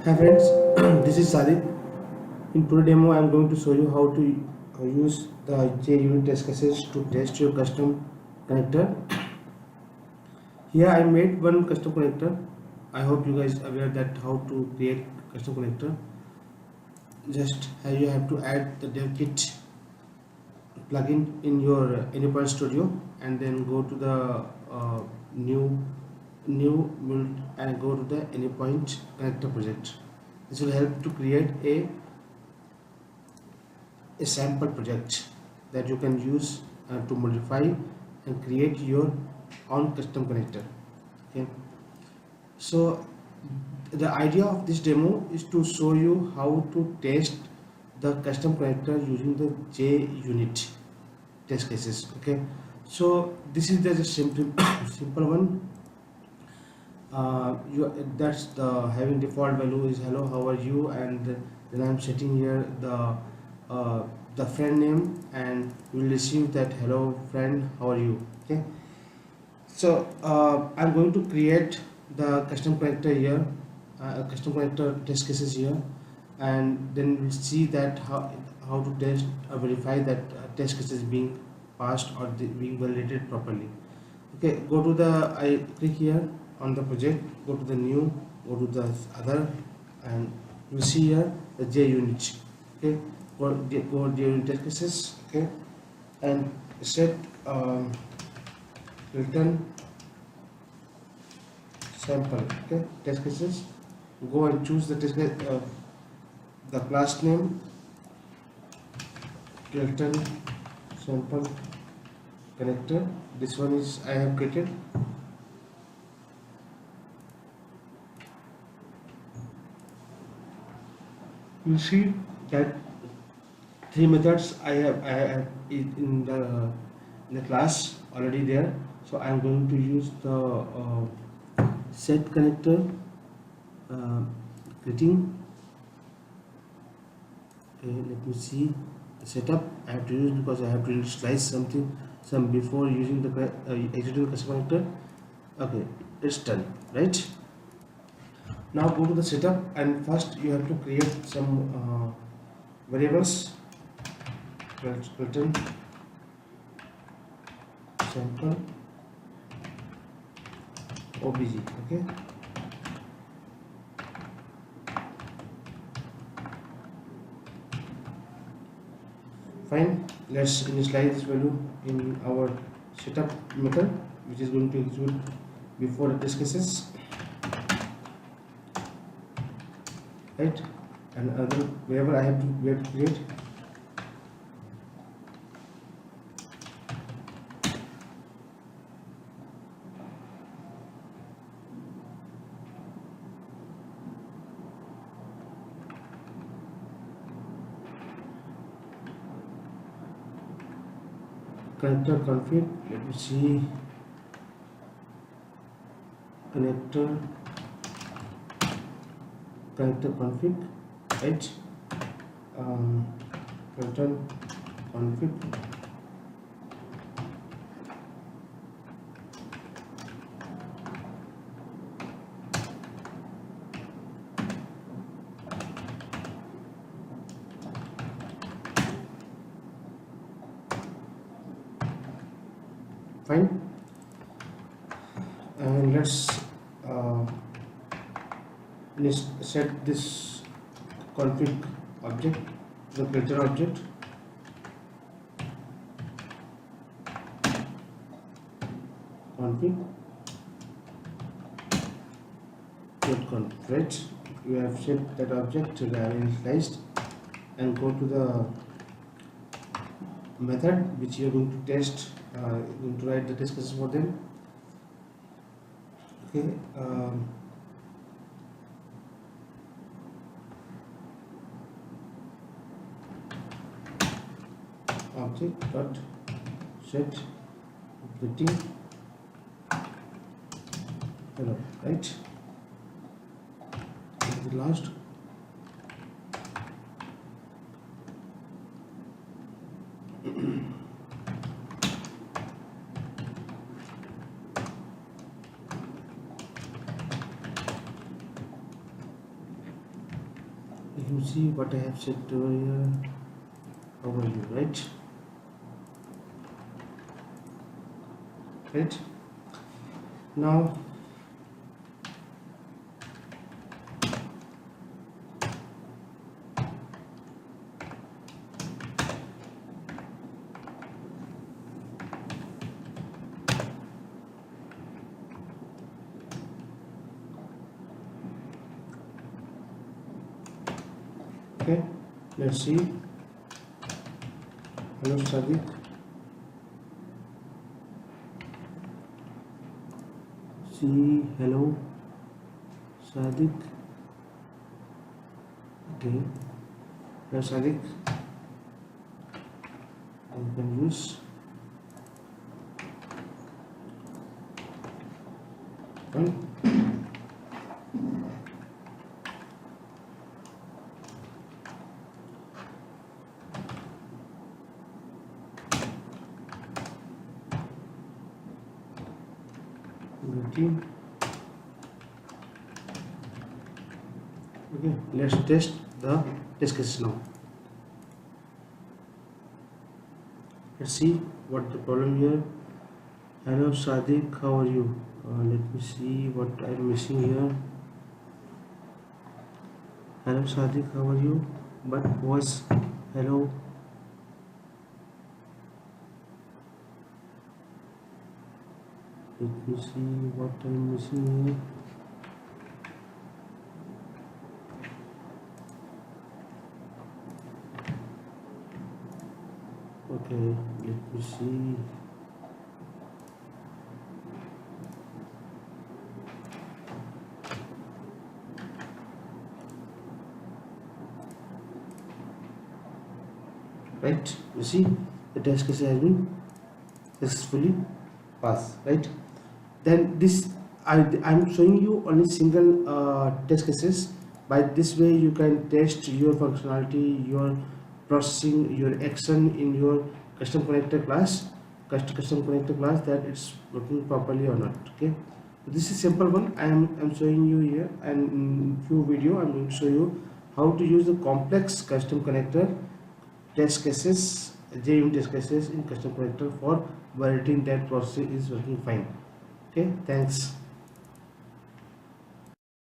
Hi friends, this is Sadiq. In today's demo, I am going to show you how to use the JUnit test cases to test your custom connector. Here I made one custom connector. I hope you guys are aware that how to create custom connector. Just you have to add the dev kit plugin in your Anypoint Studio, and then go to the new build and go to the Anypoint connector project. This will help to create a sample project that you can use to modify and create your own custom connector. Okay, so the idea of this demo is to show you how to test the custom connector using the JUnit test cases. Okay, so this is the simple simple one. That's the having default value is hello, how are you, and then I'm setting here the friend name, and you will receive that hello friend, how are you. Okay, so I'm going to create the custom connector here, custom connector test cases here, and then we'll see that how to test verify that test cases being passed or being validated properly. Okay, go to the I click here on the project, go to the new, go to the other, and you see here the JUnit. Okay, go JUnit test cases. Okay, and set return sample. Okay, test cases. Go and choose the the class name, return sample connector. This one is I have created. You see that three methods I have in the class already there. So I am going to use the set connector greeting. Okay, let me see the setup I have to use, because I have to initialize some before using the executing custom connector. Okay, it's done, right? Now go to the setup, and first you have to create some variables. Return sample obj. Okay, fine. Let's initialize this value in our setup method, which is going to execute before the test cases, right? And another variable I have to create. Connector config, let me see, connector config, right? Return config, fine. And let's set this config object, the filter object. Config .conf, right? We have set that object to the initialized, and go to the method which you are going to test, going to write the test cases for them. Okay, object dot set greeting hello, right? The last You can see what I have said over here. How are you? Right. Now okay, let's see. Hello Sadiq. See, hello Sadiq. Okay, hello Sadiq. I can use fine. Team. Okay, let's test the test cases now. Let's see what the problem here. Hello Sadiq, how are you? Let me see what I'm missing here. Hello Sadiq, how are you? But was hello. Let me see what I'm missing here. Okay, let me see. Right, you see the test case has been successfully passed, right? Then this I'm showing you only single test cases. By this way you can test your functionality, your processing, your action in your custom connector class, custom connector class, that it's working properly or not. Okay, this is simple one. I'm showing you here, and in few video I'm going to show you how to use the complex custom connector test cases, JUnit test cases in custom connector for validating that process is working fine. Okay, thanks.